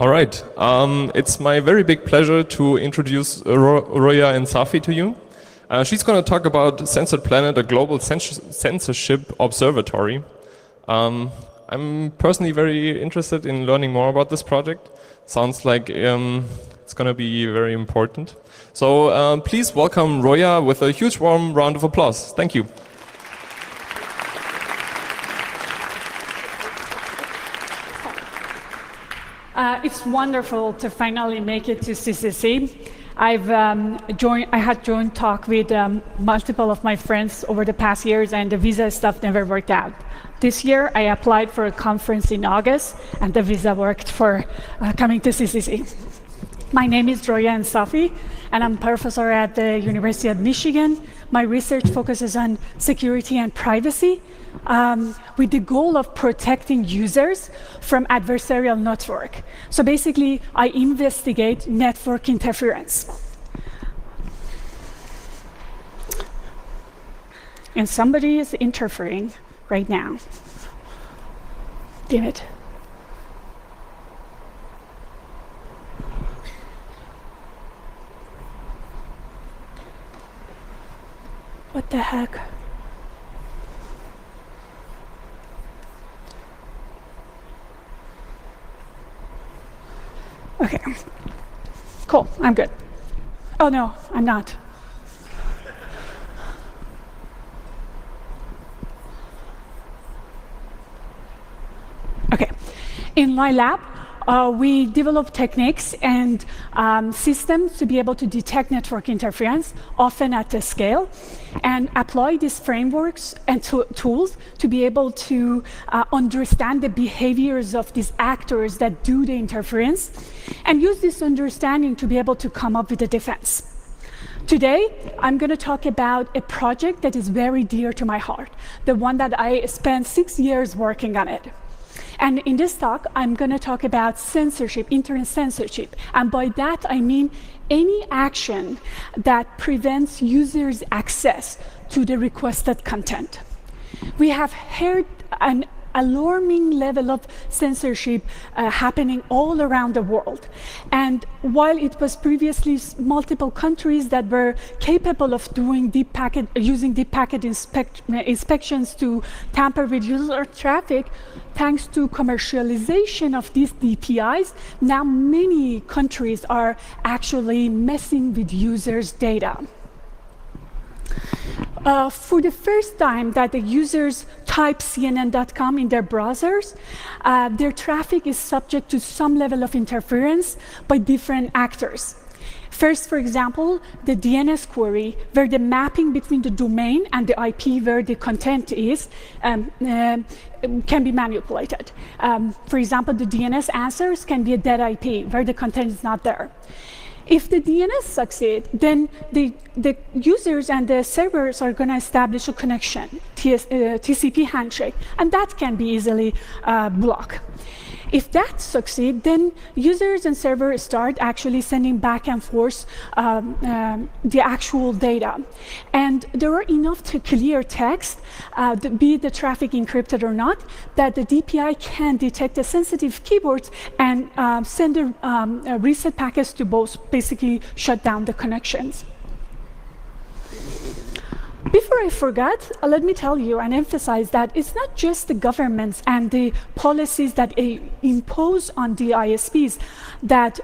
All right. It's my very big pleasure to introduce Roya and Safi to you. She's going to talk about Censored Planet, a global censorship observatory. I'm personally very interested in learning more about this project. Sounds like it's going to be very important. So please welcome Roya with a huge warm round of applause. Thank you. It's wonderful to finally make it to CCC. I had joined talk with multiple of my friends over the past years, and the visa stuff never worked out. This year, I applied for a conference in August, and the visa worked for coming to CCC. My name is Roya Safi, and I'm a professor at the University of Michigan. My research focuses on security and privacy, with the goal of protecting users from adversarial network. So basically, I investigate network interference. And somebody is interfering right now. Damn it. What the heck? Okay, cool, I'm good. Oh no, I'm not. Okay, in my lab, we develop techniques and systems to be able to detect network interference, often at the scale, and apply these frameworks and tools to be able to understand the behaviors of these actors that do the interference, and use this understanding to be able to come up with a defense. Today, I'm going to talk about a project that is very dear to my heart, the one that I spent 6 years working on it. And in this talk, I'm going to talk about censorship, internet censorship. And by that, I mean any action that prevents users' access to the requested content. We have heard an alarming level of censorship happening all around the world. And while it was previously multiple countries that were capable of doing using deep packet inspections to tamper with user traffic, thanks to commercialization of these DPIs, now many countries are actually messing with users' data. For the first time that the users type CNN.com in their browsers, their traffic is subject to some level of interference by different actors. First, for example, the DNS query, where the mapping between the domain and the IP where the content is can be manipulated. For example, the DNS answers can be a dead IP, where the content is not there. If the DNS succeeds, then the users and the servers are going to establish a connection, TCP handshake, and that can be easily blocked. If that succeeds, then users and servers start actually sending back and forth the actual data. And there are enough to clear text, be the traffic encrypted or not, that the DPI can detect the sensitive keywords and send a reset packets to both, basically shut down the connections. Before I forget, let me tell you and emphasize that it's not just the governments and the policies that impose on the ISPs that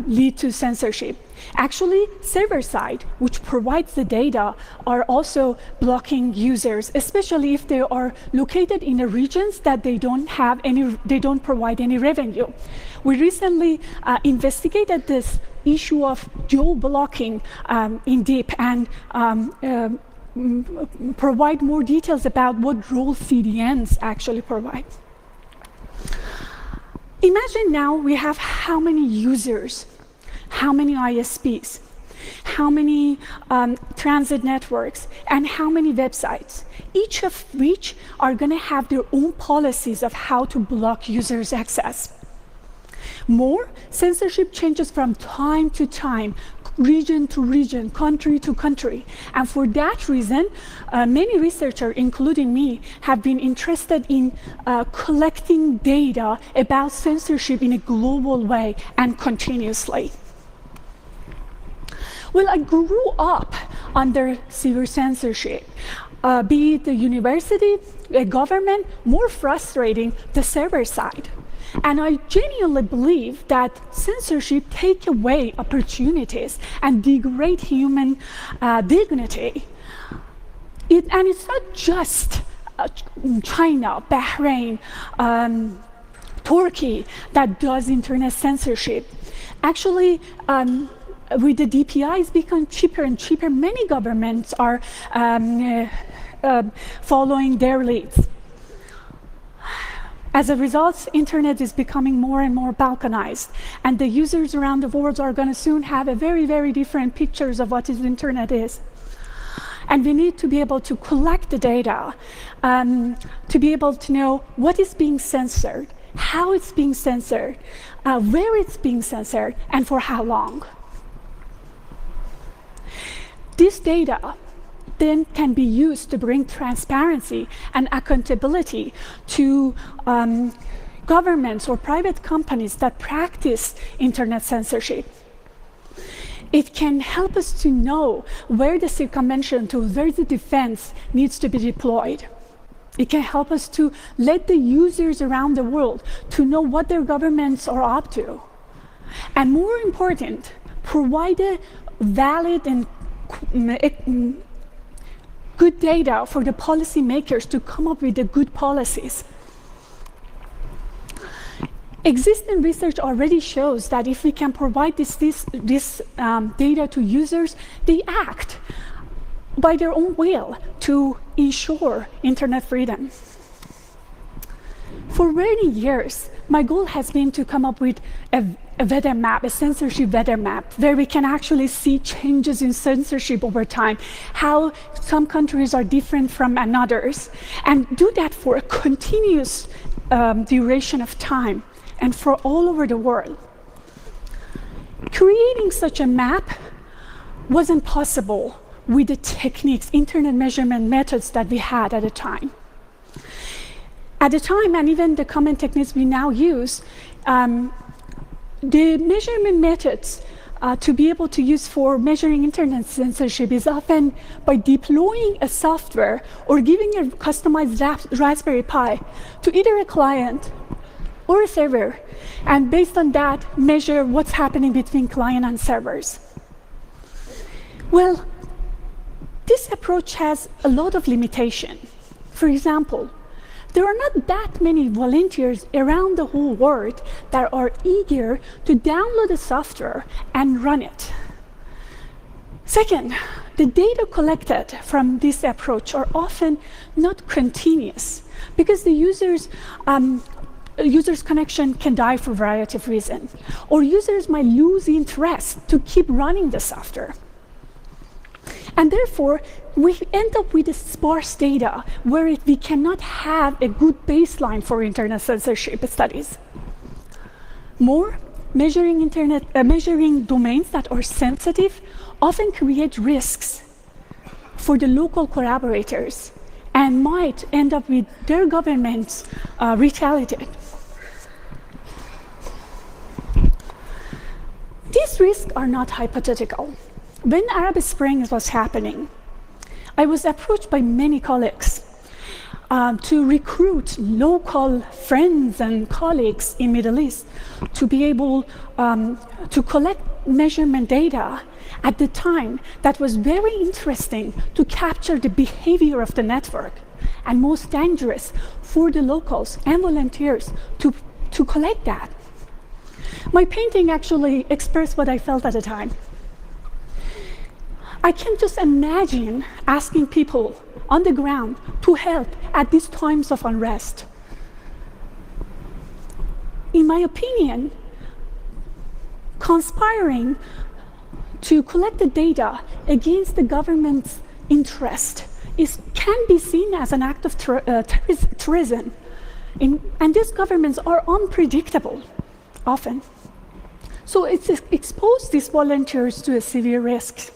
lead to censorship. Actually, server side, which provides the data, are also blocking users, especially if they are located in the regions that they don't provide any revenue. We recently investigated this issue of geo-blocking in deep and provide more details about what role CDNs actually provide. Imagine now we have how many users, how many ISPs, how many transit networks, and how many websites, each of which are going to have their own policies of how to block users' access. More, censorship changes from time to time, region to region, country to country. And for that reason, many researchers, including me, have been interested in collecting data about censorship in a global way and continuously. Well, I grew up under severe censorship, be it the university, a government, more frustrating, the server side. And I genuinely believe that censorship takes away opportunities and degrade human dignity. And it's not just China, Bahrain, Turkey that does internet censorship. Actually, with the DPI, it's become cheaper and cheaper. Many governments are following their leads. As a result, internet is becoming more and more balkanized, and the users around the world are going to soon have a very, very different pictures of what the internet is. And we need to be able to collect the data, to be able to know what is being censored, how it's being censored, where it's being censored, and for how long. This data then can be used to bring transparency and accountability to governments or private companies that practice internet censorship. It can help us to know where the circumvention tool, where the defense needs to be deployed. It can help us to let the users around the world to know what their governments are up to. And more important, provide a valid and good data for the policymakers to come up with the good policies. Existing research already shows that if we can provide this data to users, they act by their own will to ensure internet freedom. For many years, my goal has been to come up with a weather map, a censorship weather map, where we can actually see changes in censorship over time, how some countries are different from others, and do that for a continuous duration of time and for all over the world. Creating such a map wasn't possible with the techniques, internet measurement methods that we had at the time. At the time, and even the common techniques we now use, the measurement methods to be able to use for measuring internet censorship is often by deploying a software or giving a customized Raspberry Pi to either a client or a server, and based on that, measure what's happening between client and servers. Well, this approach has a lot of limitation. For example, there are not that many volunteers around the whole world that are eager to download the software and run it. Second, the data collected from this approach are often not continuous because the user's connection can die for a variety of reasons, or users might lose interest to keep running the software. And therefore, we end up with sparse data where we cannot have a good baseline for internet censorship studies. More, measuring domains that are sensitive often create risks for the local collaborators and might end up with their governments retaliating. These risks are not hypothetical. When Arab Spring was happening, I was approached by many colleagues to recruit local friends and colleagues in Middle East to be able to collect measurement data at the time that was very interesting to capture the behavior of the network and most dangerous for the locals and volunteers to collect that. My painting actually expressed what I felt at the time. I can just imagine asking people on the ground to help at these times of unrest. In my opinion, conspiring to collect the data against the government's interest can be seen as an act of terrorism. And these governments are unpredictable, often. So it's exposed these volunteers to a severe risk.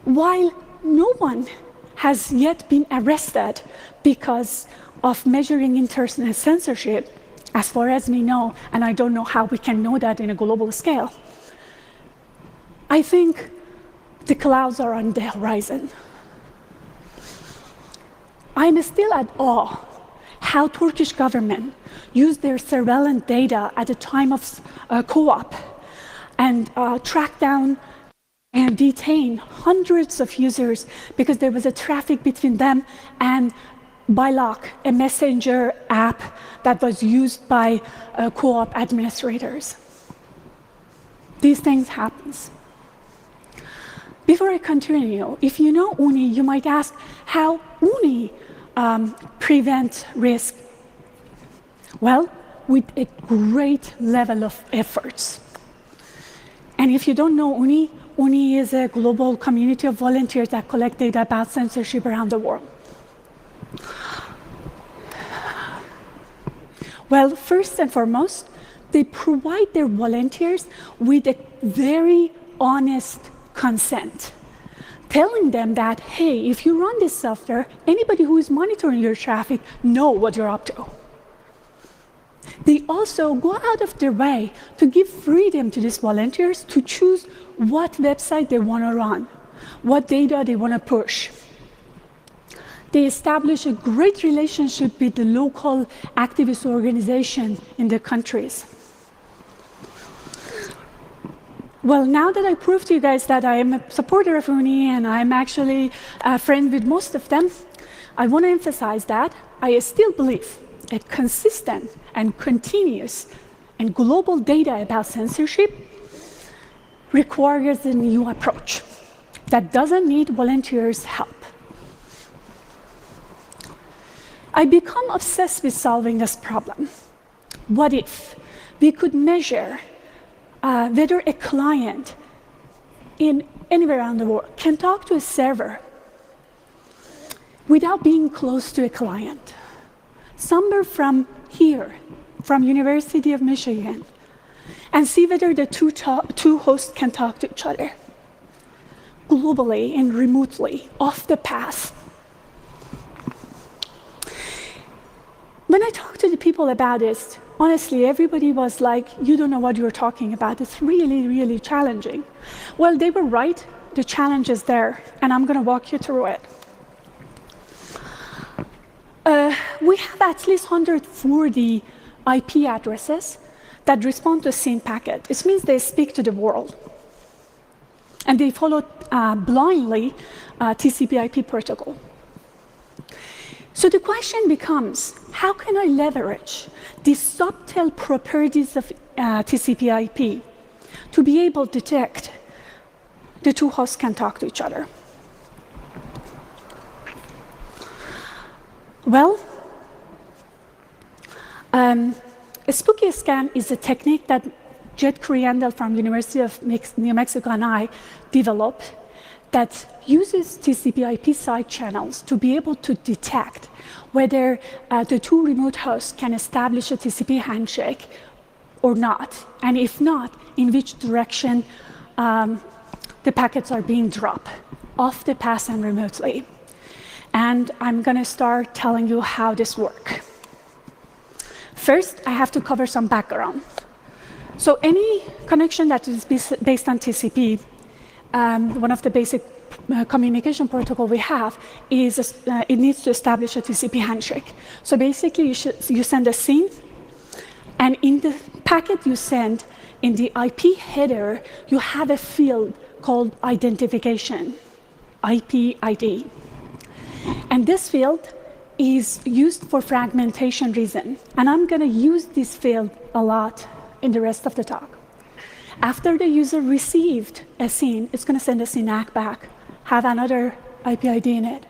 While no one has yet been arrested because of measuring internet censorship, as far as we know, and I don't know how we can know that in a global scale, I think the clouds are on the horizon. I'm still at awe how Turkish government used their surveillance data at the time of co-op and tracked down and detain hundreds of users because there was a traffic between them and Bylock, a messenger app that was used by co-op administrators. These things happen. Before I continue, if you know OONI, you might ask how OONI prevents risk. Well, with a great level of efforts. And if you don't know OONI, OONI is a global community of volunteers that collect data about censorship around the world. Well, first and foremost, they provide their volunteers with a very honest consent, telling them that, hey, if you run this software, anybody who is monitoring your traffic know what you're up to. They also go out of their way to give freedom to these volunteers to choose what website they want to run, what data they want to push. They establish a great relationship with the local activist organization in the countries. Well, now that I proved to you guys that I am a supporter of OONI and I'm actually a friend with most of them, I want to emphasize that I still believe a consistent and continuous and global data about censorship requires a new approach that doesn't need volunteers' help. I become obsessed with solving this problem. What if we could measure whether a client in anywhere around the world can talk to a server without being close to a client? Somewhere from here, from University of Michigan, and see whether the two hosts can talk to each other globally and remotely, off the path. When I talked to the people about this, honestly, everybody was like, you don't know what you're talking about. It's really, really challenging. Well, they were right. The challenge is there, and I'm going to walk you through it. We have at least 140 IP addresses that respond to a SYN packet. It means they speak to the world. And they follow blindly TCP/IP protocol. So the question becomes, how can I leverage the subtle properties of TCP/IP to be able to detect the two hosts can talk to each other? Well, a spooky scan is a technique that Jed Kriandel from University of New Mexico and I developed that uses TCP/IP side channels to be able to detect whether the two remote hosts can establish a TCP handshake or not, and if not, in which direction the packets are being dropped, off the path and remotely. And I'm going to start telling you how this works. First, I have to cover some background. So any connection that is based on TCP, one of the basic communication protocol we have is it needs to establish a TCP handshake. So basically, you send a SYN, and in the packet you send, in the IP header, you have a field called identification, IP ID. And this field is used for fragmentation reason. And I'm going to use this field a lot in the rest of the talk. After the user received a SYN, it's going to send a SYN-ACK back, have another IP ID in it.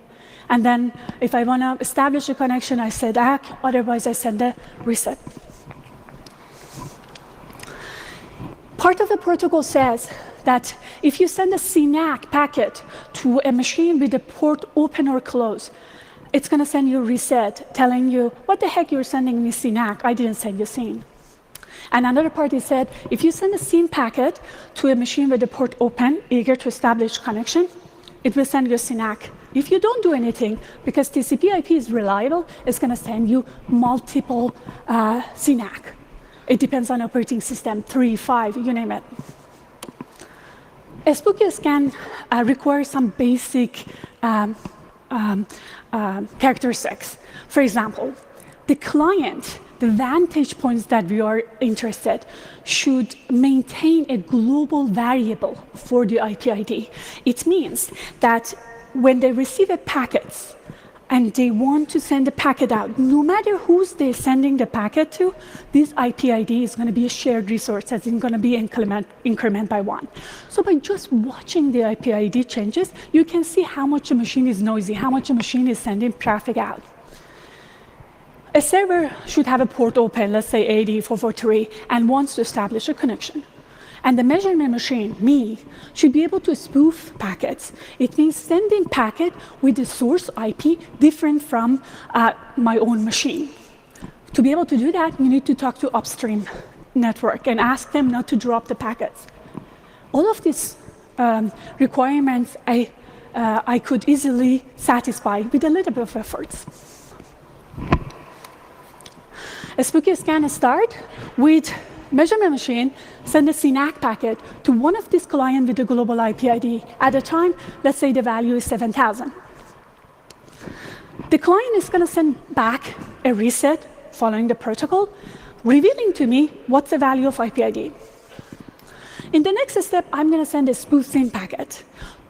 And then if I want to establish a connection, I send ACK, otherwise I send a reset. Part of the protocol says that if you send a SYN-ACK packet to a machine with a port open or closed, it's going to send you a reset telling you, what the heck, you're sending me SYN-ACK? I didn't send you SYN. And another party said, if you send a SYN packet to a machine with the port open, eager to establish connection, it will send you a SYNAC. If you don't do anything, because TCP/IP is reliable, it's going to send you multiple SYNAC. It depends on operating system, 3, 5, you name it. A spooky scan requires some basic characteristics. For example, the client, the vantage points that we are interested, should maintain a global variable for the IP ID. It means that when they receive a packet and they want to send the packet out, no matter who's they're sending the packet to, this IP ID is going to be a shared resource that's going to be increment by 1. So by just watching the IP ID changes, you can see how much the machine is noisy, how much the machine is sending traffic out. A server should have a port open, let's say 80/443, and wants to establish a connection. And the measurement machine, me, should be able to spoof packets. It means sending packet with the source IP different from my own machine. To be able to do that, you need to talk to upstream network and ask them not to drop the packets. All of these requirements I could easily satisfy with a little bit of efforts. A spooky scan start with measurement machine, send a SYNAC packet to one of these clients with a global IP ID. At the time, let's say the value is 7,000. The client is going to send back a reset following the protocol, revealing to me what's the value of IP ID. In the next step, I'm going to send a spoof SYN packet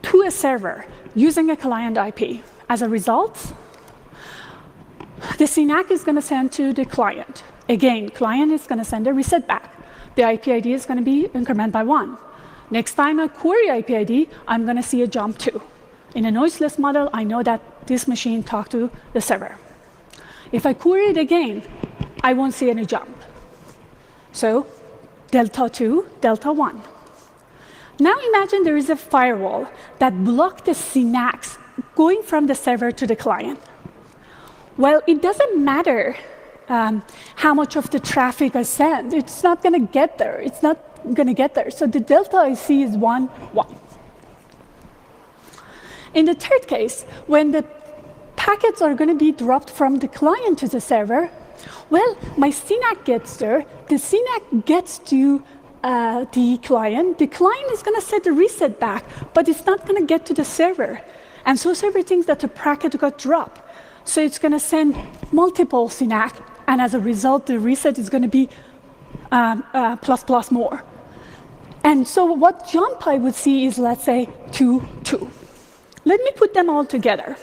to a server using a client IP. As a result, the SYNAC is going to send to the client. Again, client is going to send a reset back. The IP ID is going to be increment by 1. Next time I query IP ID, I'm going to see a jump 2. In a noiseless model, I know that this machine talked to the server. If I query it again, I won't see any jump. So delta 2, delta 1. Now imagine there is a firewall that blocks the SYNACs going from the server to the client. Well, it doesn't matter how much of the traffic I send. It's not going to get there. It's not going to get there. So the delta I see is 1, 1. In the third case, when the packets are going to be dropped from the client to the server, well, my SYNAC gets there. The SYNAC gets to the client. The client is going to set the reset back, but it's not going to get to the server. And so server thinks that the packet got dropped. So it's going to send multiple SYNAC, and as a result, the reset is going to be plus more. And so what jump I would see is, let's say, 2, 2. Let me put them all together.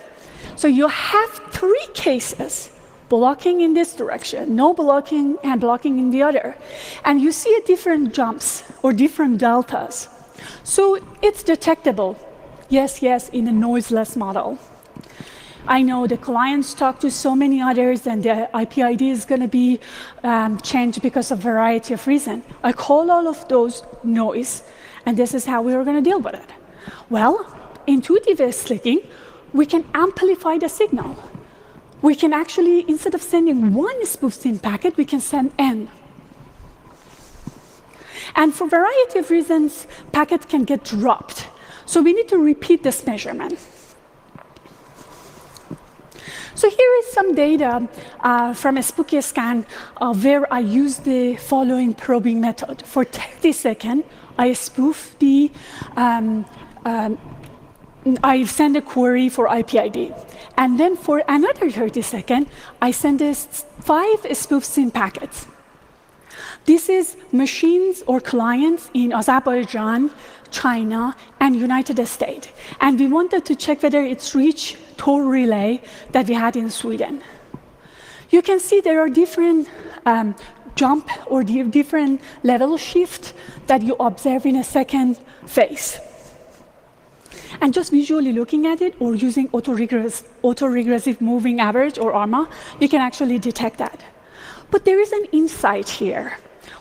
So you have 3 cases, blocking in this direction, no blocking, and blocking in the other. And you see different jumps or different deltas. So it's detectable, yes, in a noiseless model. I know the clients talk to so many others, and the IP ID is going to be changed because of a variety of reasons. I call all of those noise, and this is how we are going to deal with it. Well, intuitive slicking, we can amplify the signal. We can actually, instead of sending one spoof SYN packet, we can send N. And for a variety of reasons, packets can get dropped. So we need to repeat this measurement. So here is some data from a spooky scan where I use the following probing method. For 30 seconds, I spoof the, I send a query for IP ID. And then for another 30 seconds, I send 5 spoof SYN packets. This is machines or clients in Azerbaijan, China, and United States. And we wanted to check whether it's reached Tor relay that we had in Sweden. You can see there are different jump or different level shift that you observe in a second phase. And just visually looking at it or using autoregressive moving average or ARMA, you can actually detect that. But there is an insight here,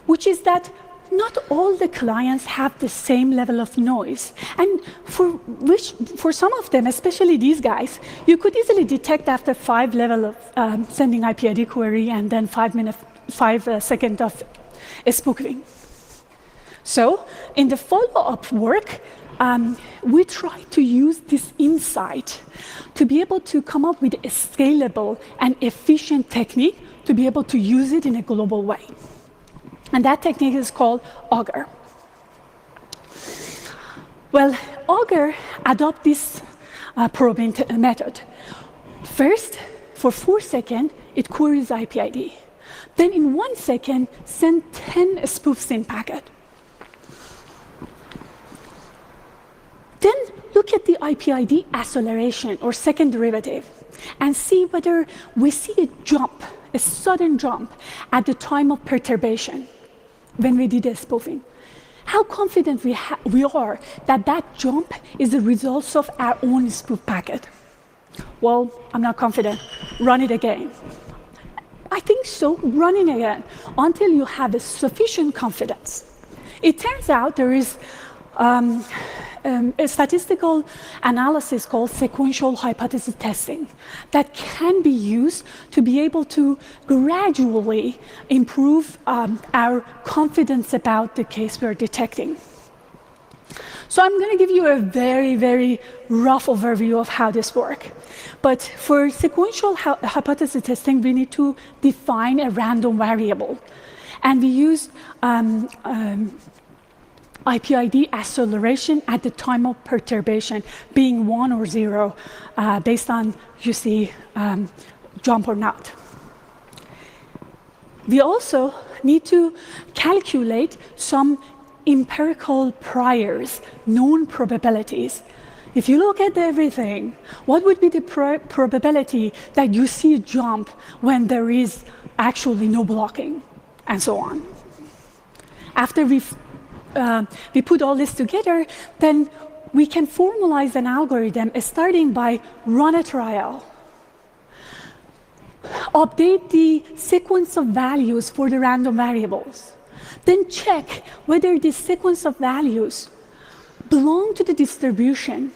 which is that not all the clients have the same level of noise. And for some of them, especially these guys, you could easily detect after 5 levels of sending IP ID query and then 5 seconds of spoofing. So in the follow-up work, we try to use this insight to be able to come up with a scalable and efficient technique to be able to use it in a global way. And that technique is called Augur. Well, Augur adopts this probing method. First, for 4 seconds, it queries IP ID. Then in 1 second, send 10 spoof SYN packet. Then look at the IP ID acceleration or second derivative and see whether we see a jump, a sudden jump at the time of perturbation when we did the spoofing. How confident we are that that jump is the result of our own spoof packet? Well, I'm not confident. Run it again. I think so, run it again until you have a sufficient confidence. It turns out there is a statistical analysis called sequential hypothesis testing that can be used to be able to gradually improve our confidence about the case we are detecting. So I'm going to give you a very, very rough overview of how this works. But for sequential hypothesis testing, we need to define a random variable. And we use IP ID acceleration at the time of perturbation, being 1 or 0, based on you see jump or not. We also need to calculate some empirical priors, known probabilities. If you look at everything, what would be the probability that you see a jump when there is actually no blocking, and so on. After we put all this together, then we can formalize an algorithm starting by run a trial, update the sequence of values for the random variables, then check whether this sequence of values belong to the distribution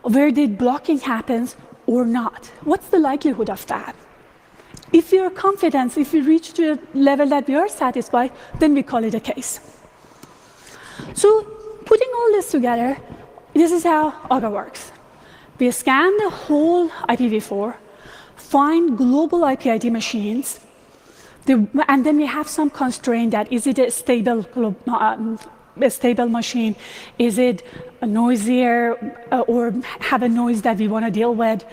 where the blocking happens or not. What's the likelihood of that? If we are confident, if we reach to a level that we are satisfied, then we call it a case. So putting all this together, this is how Augur works. We scan the whole IPv4, find global IP ID machines, and then we have some constraint that is it a stable machine, is it a noisier or have a noise that we want to deal with.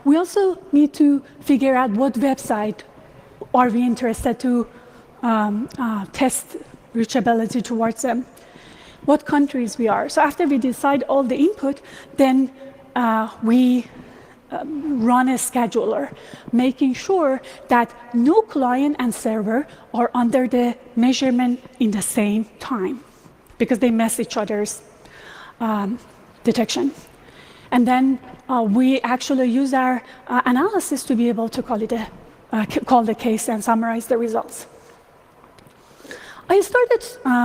We also need to figure out what website are we interested to test reachability towards them, what countries we are. So after we decide all the input, then we run a scheduler, making sure that no client and server are under the measurement in the same time, because they mess each other's detection. And then we actually use our analysis to be able to call the case and summarize the results. I started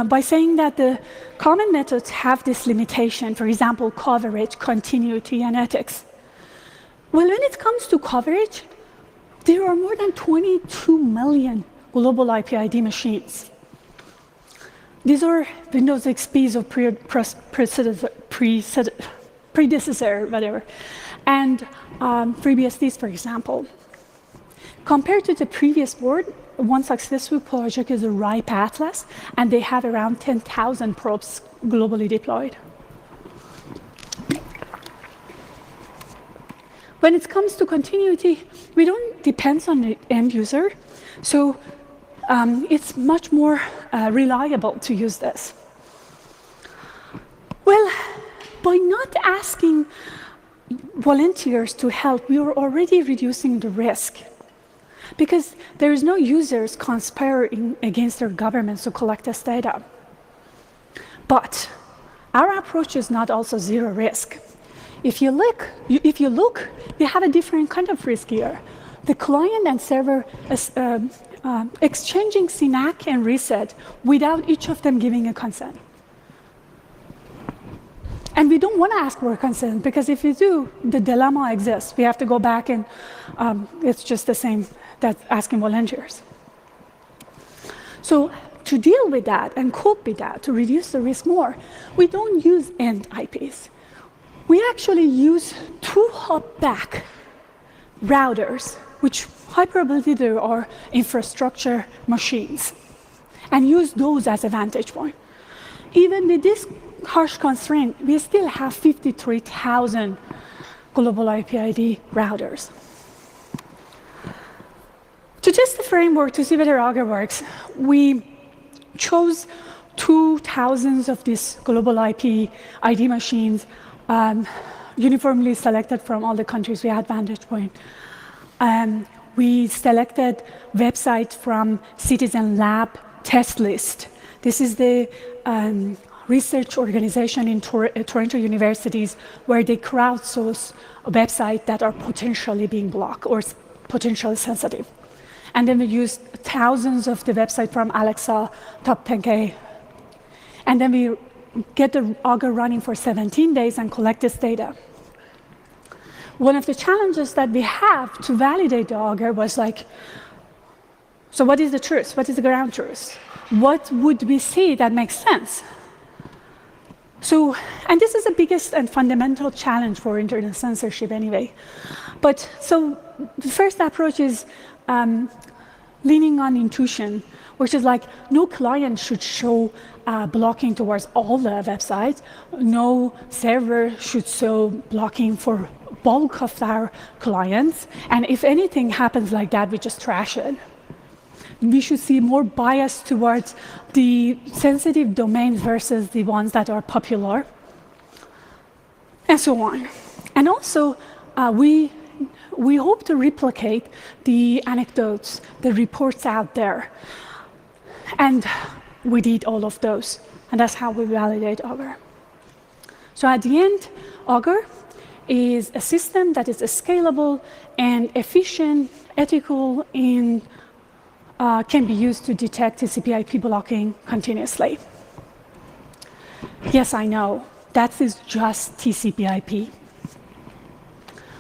by saying that the common methods have this limitation, for example, coverage, continuity, and ethics. Well, when it comes to coverage, there are more than 22 million global IP ID machines. These are Windows XPs of predecessor, whatever, and FreeBSDs, for example. Compared to the previous board, one successful project is a RIPE Atlas, and they have around 10,000 probes globally deployed. When it comes to continuity, we don't depend on the end user, so it's much more reliable to use this. Well, by not asking volunteers to help, we are already reducing the risk, because there is no users conspiring against their governments to collect this data. But our approach is not also zero risk. If you look, we have a different kind of risk here. The client and server exchanging SYNAC and reset without each of them giving a consent. And we don't want to ask for consent, because if we do, the dilemma exists. We have to go back and it's just the same that asking volunteers. So to deal with that and cope with that, to reduce the risk more, we don't use end IPs. We actually use two hop-back routers, which hyperobably there are infrastructure machines, and use those as a vantage point. Even with this harsh constraint, we still have 53,000 global IP ID routers. To test the framework to see whether Augur works, we chose 2,000 of these global IP ID machines, uniformly selected from all the countries we had vantage point. We selected websites from Citizen Lab test list. This is the research organization in Toronto universities where they crowdsource websites that are potentially being blocked or potentially sensitive. And then we used thousands of the websites from Alexa, Top 10K. And then we get the Augur running for 17 days and collect this data. One of the challenges that we have to validate the Augur was like, so what is the truth? What is the ground truth? What would we see that makes sense? So, and this is the biggest and fundamental challenge for internet censorship anyway. But so the first approach is leaning on intuition, which is like no client should show blocking towards all the websites. No server should show blocking for bulk of our clients. And if anything happens like that, we just trash it. We should see more bias towards the sensitive domains versus the ones that are popular, and so on. And also, we hope to replicate the anecdotes, the reports out there. And we did all of those. And that's how we validate Augur. So at the end, Augur is a system that is scalable and efficient, ethical, and can be used to detect TCP/IP blocking continuously. Yes, I know, that is just TCP/IP.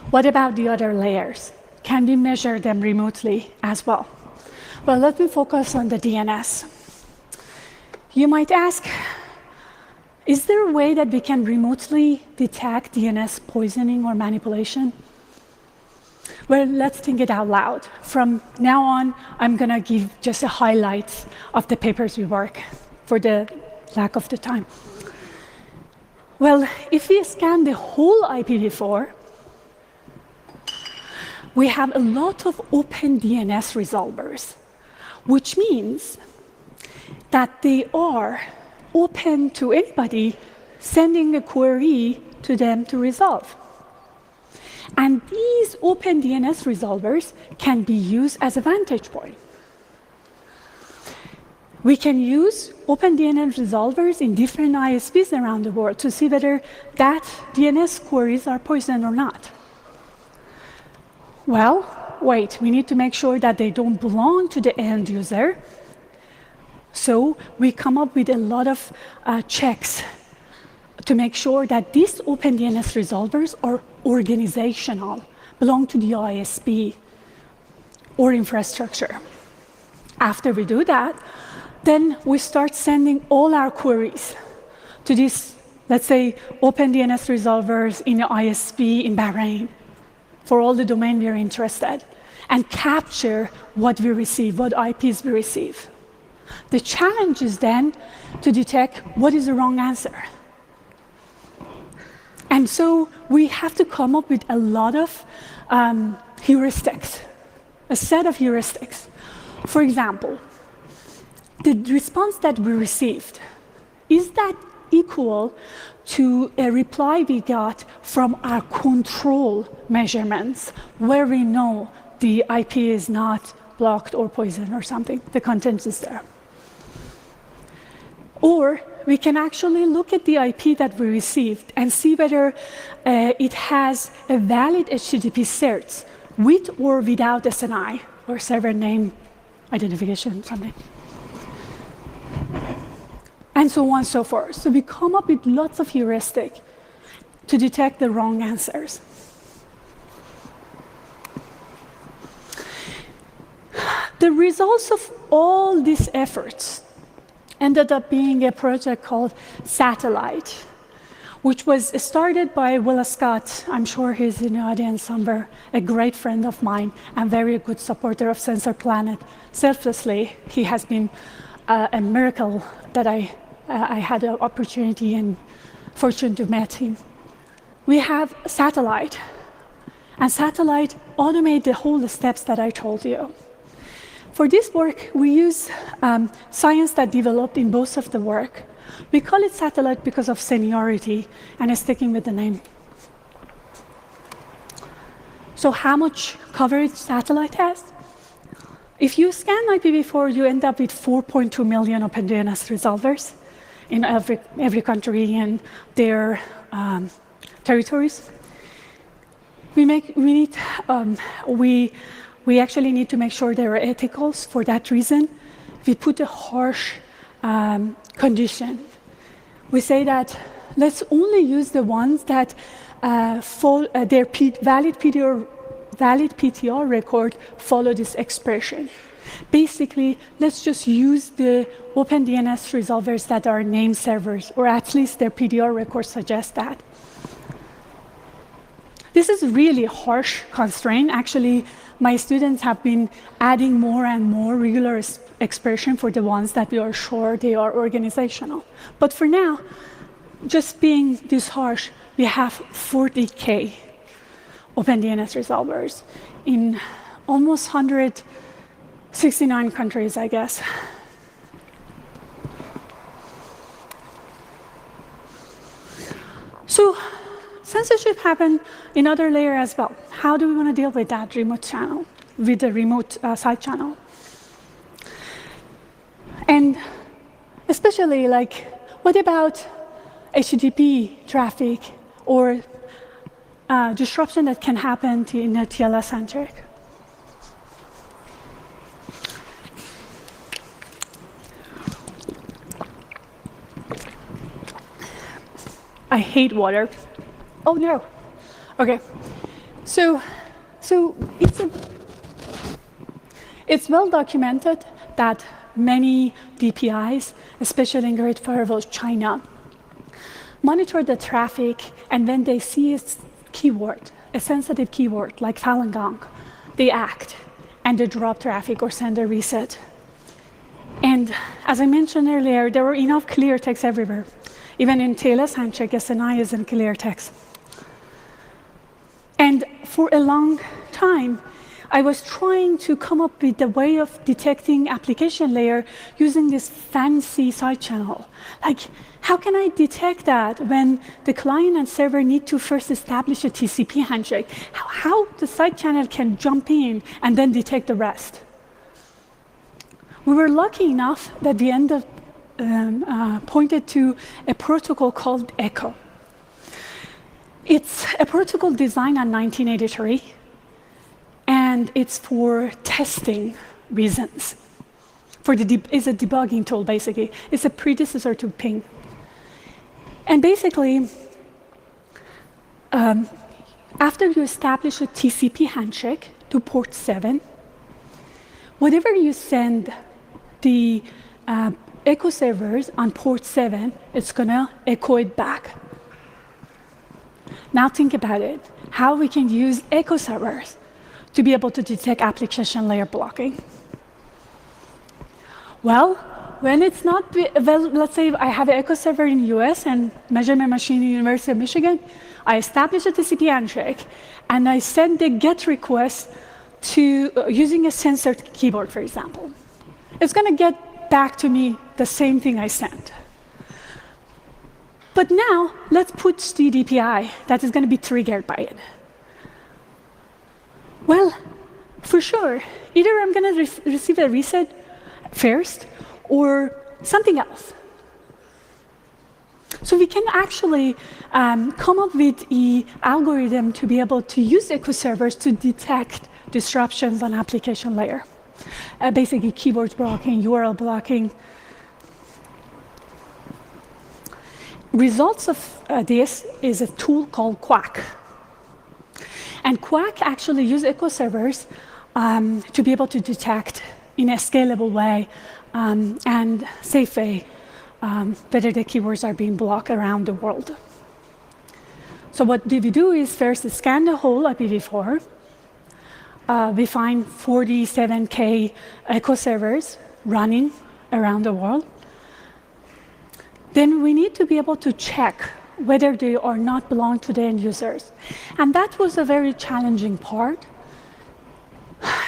What about the other layers? Can we measure them remotely as well? Well, let me focus on the DNS. You might ask, is there a way that we can remotely detect DNS poisoning or manipulation? Well, let's think it out loud. From now on, I'm going to give just the highlights of the papers we work for the lack of the time. Well, if we scan the whole IPv4, we have a lot of open DNS resolvers, which means that they are open to anybody sending a query to them to resolve. And these open DNS resolvers can be used as a vantage point. We can use open DNS resolvers in different ISPs around the world to see whether that DNS queries are poisoned or not. Well, wait, we need to make sure that they don't belong to the end user. So we come up with a lot of checks to make sure that these open DNS resolvers are organizational, belong to the ISP or infrastructure. After we do that, then we start sending all our queries to these, let's say, open DNS resolvers in the ISP in Bahrain for all the domain we're interested, and capture what we receive, what IPs we receive. The challenge is then to detect what is the wrong answer. And so we have to come up with a lot of heuristics, a set of heuristics. For example, the response that we received, is that equal to a reply we got from our control measurements, where we know the IP is not blocked or poisoned or something, the content is there? Or we can actually look at the IP that we received and see whether it has a valid HTTP cert with or without SNI, or server name identification, something. And so on and so forth. So we come up with lots of heuristics to detect the wrong answers. The results of all these efforts ended up being a project called Satellite, which was started by Will Scott. I'm sure he's in the audience somewhere, a great friend of mine and very good supporter of Censored Planet. Selflessly, he has been a miracle that I had an opportunity and fortune to meet him. We have Satellite, and Satellite automates the whole steps that I told you. For this work, we use science that developed in both of the work. We call it Satellite because of seniority, and sticking with the name. So how much coverage Satellite has? If you scan IPv4, you end up with 4.2 million OpenDNS resolvers in every country and their territories. We actually need to make sure there are ethicals. For that reason, we put a harsh condition. We say that let's only use the ones that their valid PTR record follow this expression. Basically, let's just use the OpenDNS resolvers that are name servers, or at least their PTR record suggests that. This is really harsh constraint. Actually, my students have been adding more and more regular expression for the ones that we are sure they are organizational. But for now, just being this harsh, we have 40K OpenDNS resolvers in almost 169 countries, I guess. So censorship happened in other layers as well. How do we want to deal with that remote channel, with the remote side channel? And especially, what about HTTP traffic or disruption that can happen in a TLS-centric? I hate water. Oh no. Okay. So it's well documented that many DPIs, especially in Great Firewall China, monitor the traffic, and when they see a keyword, a sensitive keyword like Falun Gong, they act and they drop traffic or send a reset. And as I mentioned earlier, there were enough clear text everywhere. Even in TLS handshake, SNI is in clear text. And for a long time, I was trying to come up with a way of detecting application layer using this fancy side channel. How can I detect that when the client and server need to first establish a TCP handshake? How the side channel can jump in and then detect the rest? We were lucky enough that the end of pointed to a protocol called Echo. It's a protocol designed in 1983, and it's for testing reasons. It's a debugging tool, basically. It's a predecessor to ping. And basically, after you establish a TCP handshake to port 7, whatever you send the echo servers on port 7, it's going to echo it back. Now think about it, how we can use echo servers to be able to detect application layer blocking. Well, when it's not, let's say I have an echo server in the US and measure my machine in the University of Michigan, I establish a TCP handshake, and I send the GET request to using a censored keyboard, for example. It's going to get back to me the same thing I sent. But now, let's put the DPI that is going to be triggered by it. Well, for sure, either I'm going to receive a reset first or something else. So we can actually come up with an algorithm to be able to use echo servers to detect disruptions on application layer. Basically, keyboard blocking, URL blocking. Results of this is a tool called Quack. And Quack actually uses echo servers to be able to detect in a scalable way and safe way, whether the keywords are being blocked around the world. So what we do is first scan the whole IPv4. We find 47K echo servers running around the world. Then we need to be able to check whether they or not belong to the end users. And that was a very challenging part,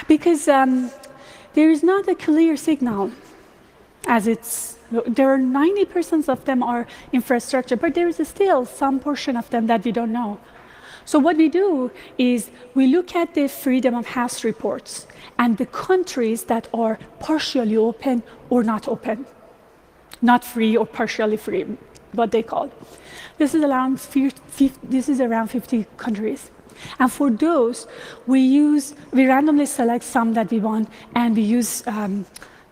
because there is not a clear signal, as there are 90% of them are infrastructure, but there is still some portion of them that we don't know. So what we do is we look at the freedom of house reports and the countries that are partially open or not open, not free or partially free, what they call. This is around 50 countries. And for those, we randomly select some that we want, and we use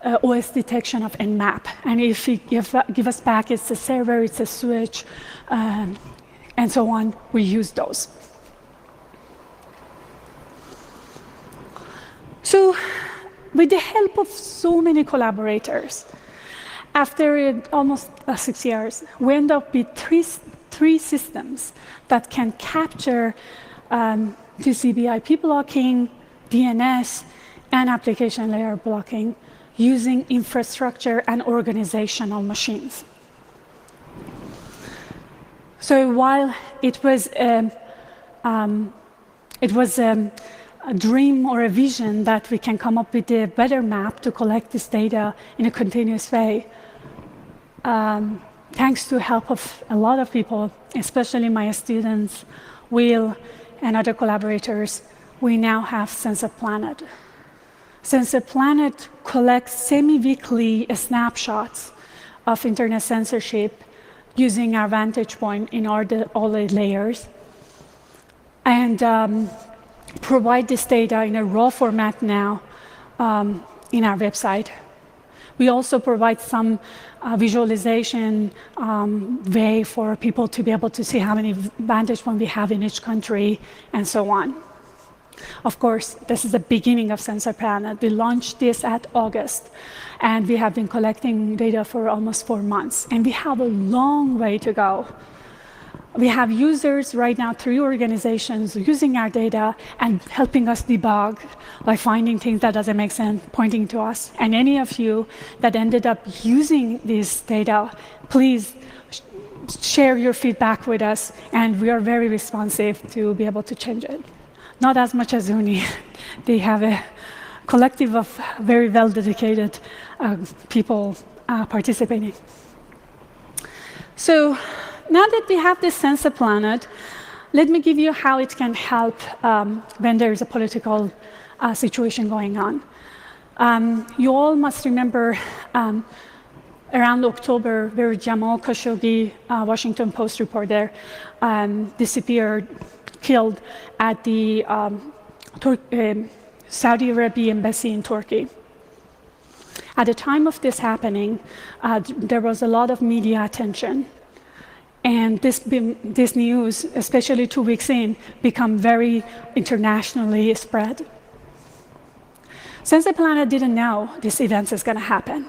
OS detection of Nmap. And if you give us back, it's a server, it's a switch, and so on, we use those. So with the help of so many collaborators, after almost 6 years, we end up with three systems that can capture TCP IP blocking, DNS, and application layer blocking using infrastructure and organizational machines. So while it was a dream or a vision that we can come up with a better map to collect this data in a continuous way, thanks to help of a lot of people, especially my students, Will, and other collaborators, we now have Censored Planet. Censored Planet collects semi-weekly snapshots of internet censorship using our vantage point in all the layers, and provide this data in a raw format now in our website. We also provide some visualization way for people to be able to see how many vantage points we have in each country, and so on. Of course, this is the beginning of Censored Planet. We launched this at August, and we have been collecting data for almost 4 months, and we have a long way to go. We have users right now, 3 organizations, using our data and helping us debug by finding things that doesn't make sense, pointing to us. And any of you that ended up using this data, please share your feedback with us, and we are very responsive to be able to change it. Not as much as OONI. They have a collective of very well-dedicated people participating. So now that we have this Censored Planet, let me give you how it can help when there is a political situation going on. You all must remember around October, where Jamal Khashoggi, Washington Post reporter, disappeared, killed at the Saudi Arabia embassy in Turkey. At the time of this happening, there was a lot of media attention. And this news, especially 2 weeks in, become very internationally spread. Censored Planet didn't know this event is going to happen.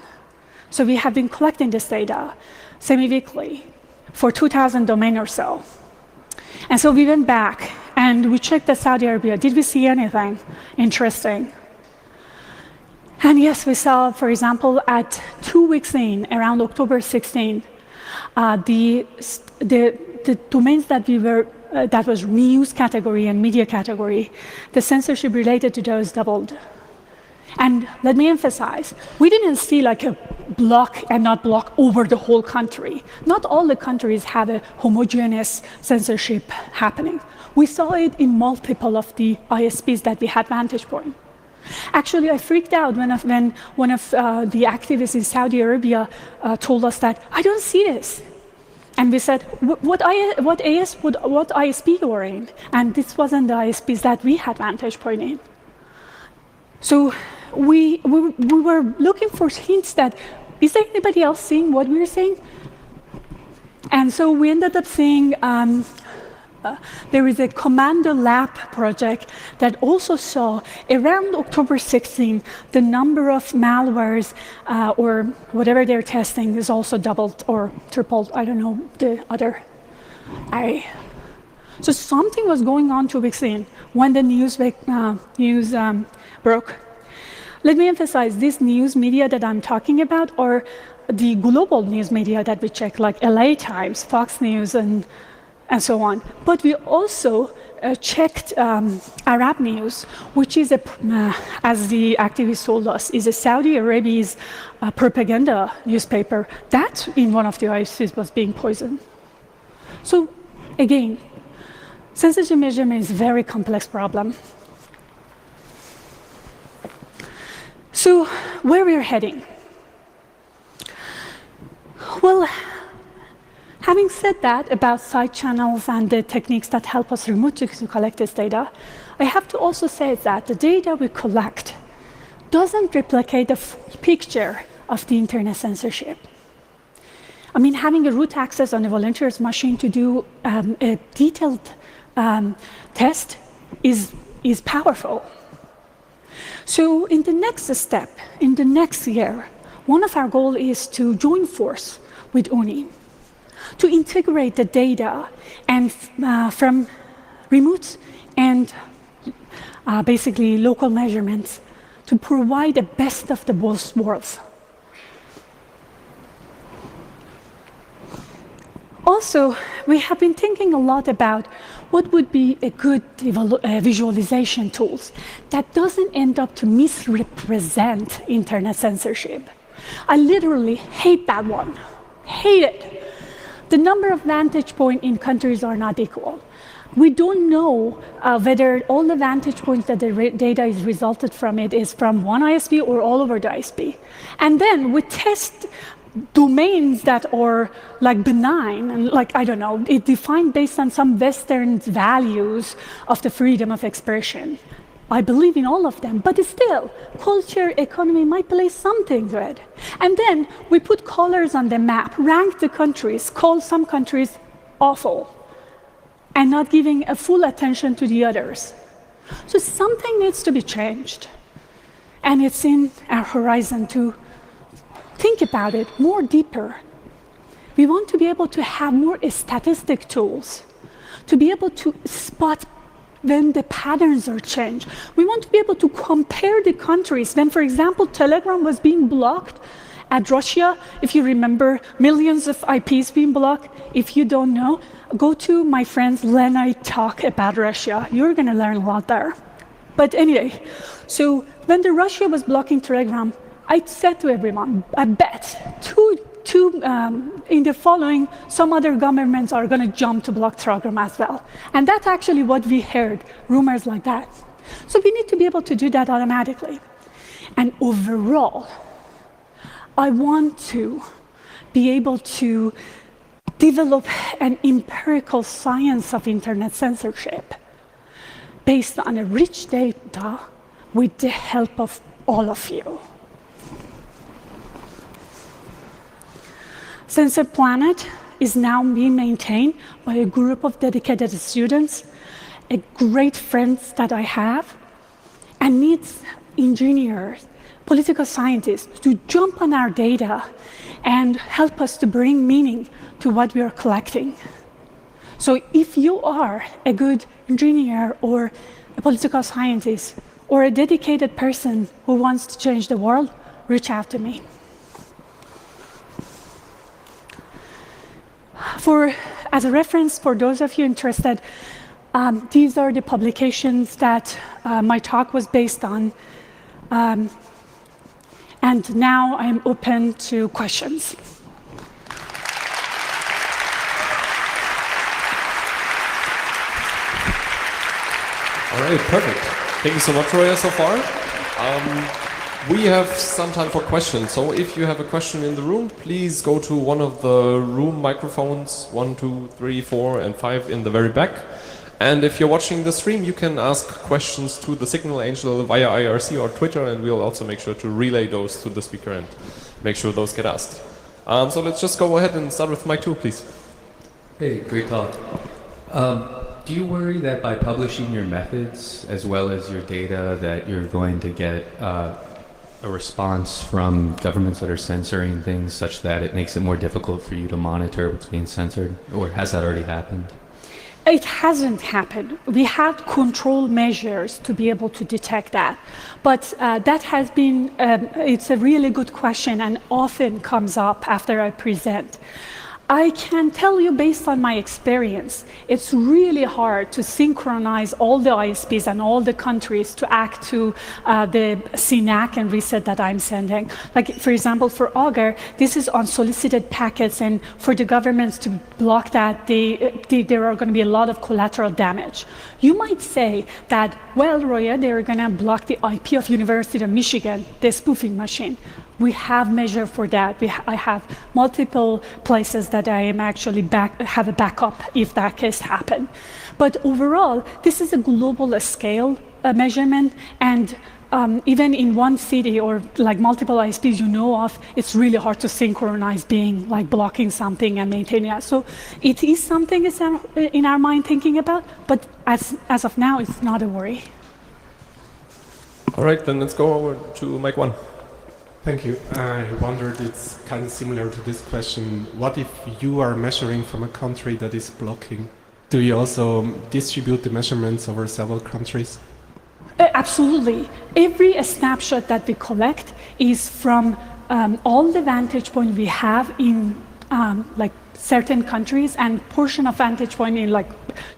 So we have been collecting this data semi-weekly for 2,000 domains or so. And so we went back and we checked the Saudi Arabia. Did we see anything interesting? And yes, we saw, for example, at 2 weeks in, around October 16, the domains that that was news category and media category, the censorship related to those doubled. And let me emphasize, we didn't see like a block and not block over the whole country. Not all the countries have a homogeneous censorship happening. We saw it in multiple of the ISPs that we had vantage point. Actually, I freaked out when one of the activists in Saudi Arabia told us that, I don't see this. And we said, what ISP you were in? And this wasn't the ISPs that we had vantage point in. So we were looking for hints that, is there anybody else seeing what we're seeing? And so we ended up seeing there is a Commando Lab project that also saw around October 16, the number of malwares or whatever they're testing is also doubled or tripled. I don't know the other. So something was going on 2 weeks in when the news broke. Let me emphasize, this news media that I'm talking about are the global news media that we check, like LA Times, Fox News, and so on. But we also checked Arab News, which is, as the activist told us, is a Saudi Arabia's propaganda newspaper. That, in one of the ICs, was being poisoned. So, again, censorship measurement is a very complex problem. So, where we're heading? Well, having said that about side channels and the techniques that help us remotely to collect this data, I have to also say that the data we collect doesn't replicate the picture of the internet censorship. I mean, having a root access on a volunteer's machine to do a detailed test is powerful. So in the next step, in the next year, one of our goals is to join force with OONI to integrate the data and from remote and basically local measurements to provide the best of the both worlds. Also, we have been thinking a lot about what would be a good visualization tools that doesn't end up to misrepresent internet censorship. I literally hate that one. Hate it. The number of vantage points in countries are not equal. We don't know whether all the vantage points that the data is resulted from it is from one ISP or all over the ISP. And then we test domains that are like benign and like, I don't know, it defined based on some Western values of the freedom of expression. I believe in all of them, but still, culture, economy might play something to it. And then we put colors on the map, rank the countries, call some countries awful, and not giving a full attention to the others. So something needs to be changed. And it's in our horizon to think about it more deeper. We want to be able to have more statistic tools, to be able to spot when the patterns are changed. We want to be able to compare the countries. When, for example, Telegram was being blocked at Russia, if you remember, millions of IPs being blocked. If you don't know, go to my friend's Lena talk about Russia. You're going to learn a lot there. But anyway, so when the Russia was blocking Telegram, I said to everyone, I bet in the following, some other governments are going to jump to block Telegram as well. And that's actually what we heard, rumors like that. So we need to be able to do that automatically. And overall, I want to be able to develop an empirical science of internet censorship based on a rich data with the help of all of you. Censored Planet is now being maintained by a group of dedicated students, a great friends that I have, and needs engineers, political scientists to jump on our data and help us to bring meaning to what we are collecting. So if you are a good engineer or a political scientist or a dedicated person who wants to change the world, reach out to me. As a reference, for those of you interested, these are the publications that my talk was based on. And now I'm open to questions. All right, perfect. Thank you so much, Roya, so far. We have some time for questions, so if you have a question in the room, please go to one of the room microphones, 1, 2, 3, 4, and 5 in the very back. And if you're watching the stream, you can ask questions to the Signal Angel via IRC or Twitter, and we'll also make sure to relay those to the speaker and make sure those get asked. So let's just go ahead and start with Mike 2, please. Hey, great talk. Do you worry that by publishing your methods as well as your data that you're going to get a response from governments that are censoring things such that it makes it more difficult for you to monitor what's being censored? Or has that already happened? It hasn't happened. We had control measures to be able to detect that. But that has been, it's a really good question and often comes up after I present. I can tell you based on my experience, it's really hard to synchronize all the ISPs and all the countries to act to the CNAC and reset that I'm sending. Like, for example, for Augur, this is unsolicited packets, and for the governments to block that, there are going to be a lot of collateral damage. You might say that, well, Roya, they're going to block the IP of University of Michigan, the spoofing machine. We have measure for that. I have multiple places that I am actually have a backup if that case happen. But overall, this is a global scale measurement, and even in one city or like multiple ISPs you know of, it's really hard to synchronize being like blocking something and maintaining it. So it is something in our mind thinking about, but as of now, it's not a worry. All right, then let's go over to Mike 1. Thank you. I wondered, it's kind of similar to this question. What if you are measuring from a country that is blocking? Do you also distribute the measurements over several countries? Absolutely. Every snapshot that we collect is from all the vantage points we have in like certain countries, and portion of vantage point in like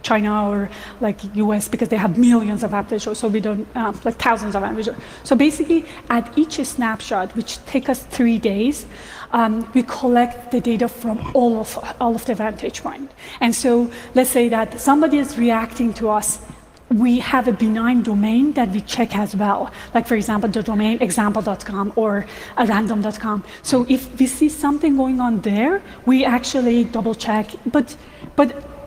China or like US, because they have millions of vantage points, so we don't like thousands of vantage points. So basically, at each snapshot, which take us 3 days, we collect the data from all of the vantage point. And so let's say that somebody is reacting to us. We have a benign domain that we check as well. Like, for example, the domain example.com or random.com. So if we see something going on there, we actually double check. But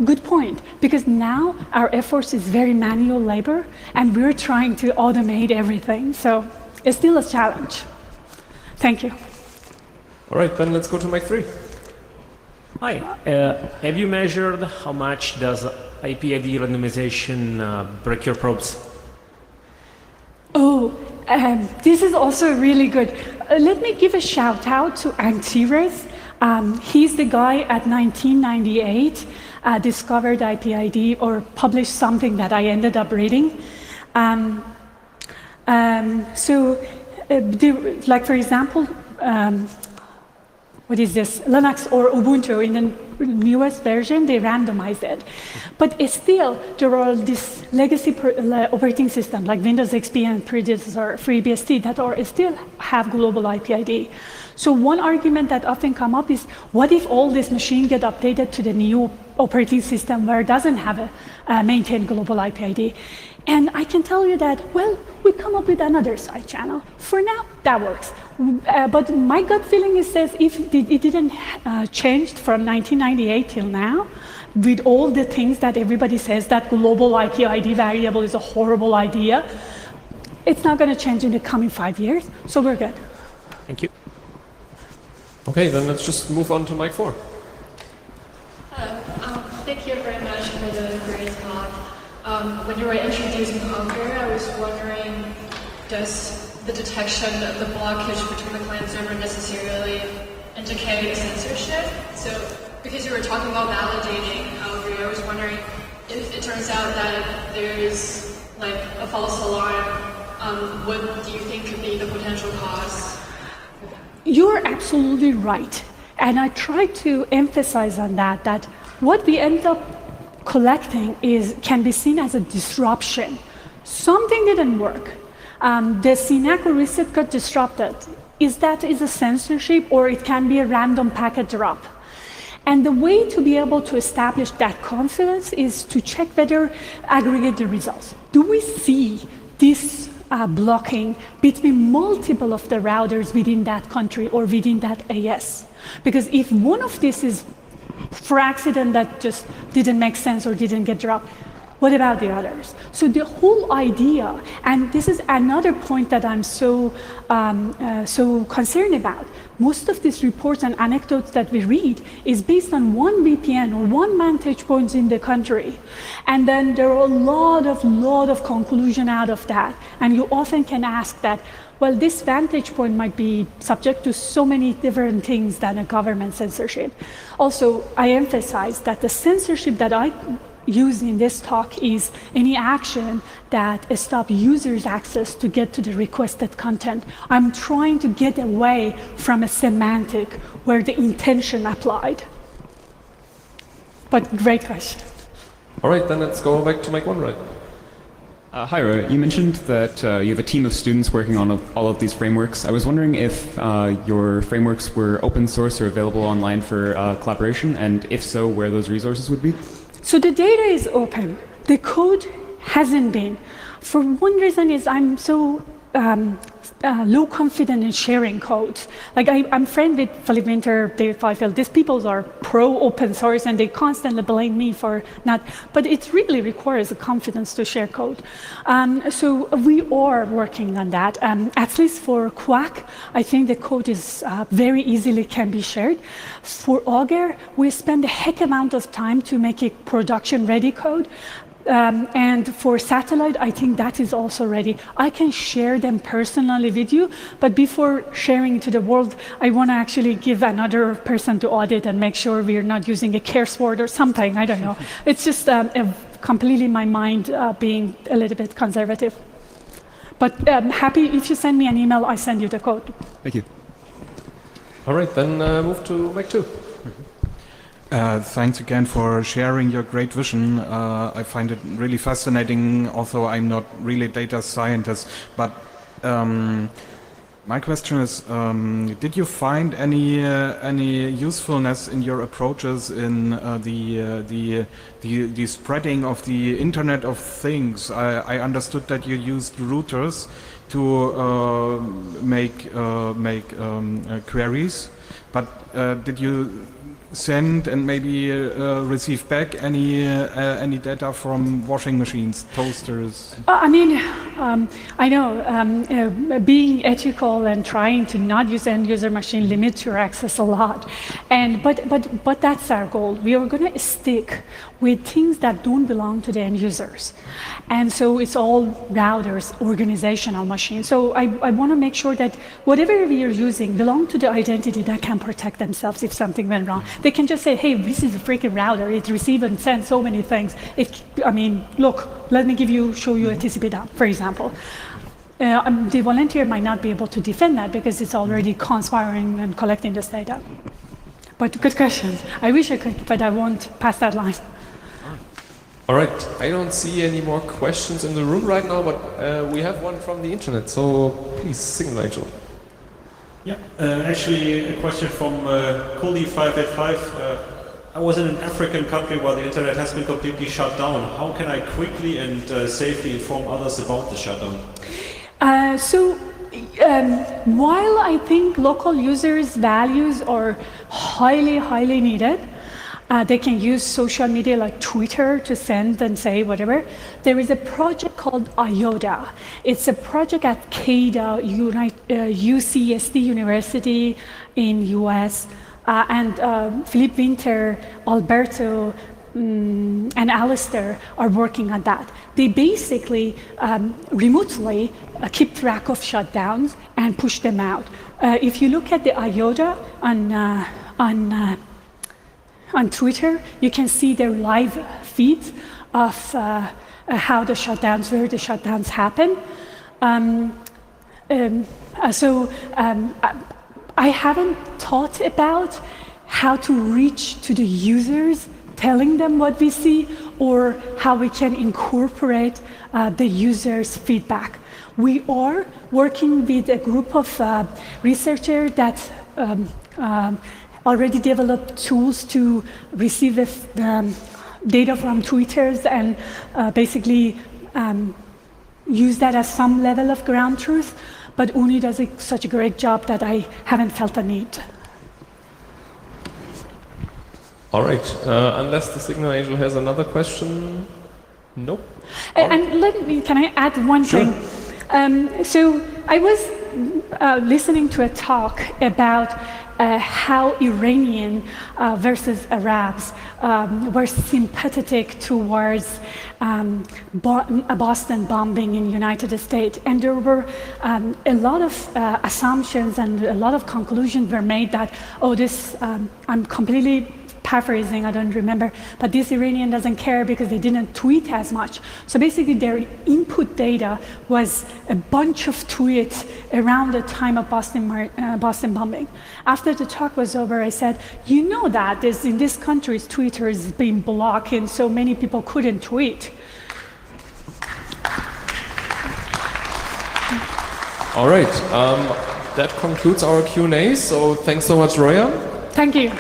good point, because now our efforts is very manual labor, and we're trying to automate everything. So it's still a challenge. Thank you. All right, then let's go to Mike 3. Hi. Have you measured how much does IP/ID randomization break your probes? Oh, this is also really good. Let me give a shout out to Antires. He's the guy at 1998 discovered IP/ID or published something that I ended up reading. Like for example, what is this? Linux or Ubuntu in the newest version, they randomized it. But it's still, there are this legacy operating system like Windows XP and predecessor FreeBSD that still have global IP/ID. So one argument that often come up is, what if all this machine get updated to the new operating system where it doesn't have a maintained global IP/ID? And I can tell you that, well, we come up with another side channel. For now, that works. But my gut feeling says if it didn't change from 1998 till now, with all the things that everybody says that global IP/ID variable is a horrible idea, it's not going to change in the coming 5 years, so we're good. Thank you. Okay, then let's just move on to Mike 4. Thank you very much for the great talk. When you were introducing Augur, I was wondering, does the detection of the blockage between the client server necessarily indicate censorship? So, because you were talking about validating Augur, I was wondering if it turns out that there's like a false alarm, what do you think could be the potential cause? You're absolutely right. And I try to emphasize on that what we end up collecting can be seen as a disruption. Something didn't work. The CNAC or reset got disrupted. Is a censorship, or it can be a random packet drop? And the way to be able to establish that confidence is to check whether aggregate the results. Do we see this blocking between multiple of the routers within that country or within that AS? Because if one of these is for accident that just didn't make sense or didn't get dropped, What about the others? So the whole idea, and this is another point that I'm so concerned about. Most of these reports and anecdotes that we read is based on one VPN or one vantage point in the country. And then there are a lot of conclusion out of that. And you often can ask that, well, this vantage point might be subject to so many different things than a government censorship. Also, I emphasize that the censorship that I use in this talk is any action that stops users' access to get to the requested content. I'm trying to get away from a semantic where the intention applied. But great question. All right, then let's go back to Mike Wainwright. Hi, Roya. You mentioned that you have a team of students working on all of these frameworks. I was wondering if your frameworks were open source or available online for collaboration, and if so, where those resources would be? So the data is open. The code hasn't been. For one reason is I'm so low confident in sharing code. Like I'm friend with Philip Winter, David Feifeld. These people are pro open source and they constantly blame me for not, but it really requires a confidence to share code. So we are working on that. At least for Quack, I think the code is very easily can be shared. For Augur, we spend a heck amount of time to make it production ready code. And for satellite, I think that is also ready. I can share them personally with you, but before sharing to the world, I want to actually give another person to audit and make sure we're not using a curse word or something. I don't know. It's just completely my mind being a little bit conservative. But happy if you send me an email, I send you the code. Thank you. All right, then move to Mike 2. Thanks again for sharing your great vision. I find it really fascinating, although I'm not really a data scientist. But my question is, did you find any usefulness in your approaches in the spreading of the Internet of Things? I understood that you used routers to make queries, but did you send and maybe receive back any data from washing machines, toasters? I mean, I know being ethical and trying to not use end-user machine limits your access a lot, and but that's our goal. We are going to stick with things that don't belong to the end users, and so it's all routers, organizational machines. So I want to make sure that whatever we are using belong to the identity that can protect themselves if something went wrong. They can just say, hey, this is a freaking router. It receives and sends so many things. I mean, look, let me show you a TCP dump, for example. The volunteer might not be able to defend that because it's already conspiring and collecting this data. But good question. I wish I could, but I won't pass that line. All right, I don't see any more questions in the room right now, but we have one from the internet, so please, Signal Angel. Yeah, actually a question from Kuli585. I was in an African country where the internet has been completely shut down. How can I quickly and safely inform others about the shutdown? While I think local users' values are highly needed, they can use social media like Twitter to send and say whatever. There is a project called IOTA. It's a project at CADA, UCSD University in US, and Philip Winter, Alberto, and Alistair are working on that. They basically remotely keep track of shutdowns and push them out. If you look at the IOTA on Twitter, you can see their live feeds of how the shutdowns, where the shutdowns happen. I haven't thought about how to reach to the users, telling them what we see, or how we can incorporate the users' feedback. We are working with a group of researchers that already developed tools to receive data from tweeters and basically use that as some level of ground truth. But OONI does such a great job that I haven't felt the need. All right, unless the Signal Angel has another question. Nope. And can I add one thing? So I was listening to a talk about how Iranian versus Arabs were sympathetic towards a Boston bombing in the United States. And there were a lot of assumptions and a lot of conclusions were made that, oh, this, I'm completely paraphrasing, I don't remember, but this Iranian doesn't care because they didn't tweet as much. So basically their input data was a bunch of tweets around the time of Boston bombing. After the talk was over, I said, you know that in this country, Twitter is being blocked and so many people couldn't tweet. All right, that concludes our Q&A, so thanks so much, Roya. Thank you.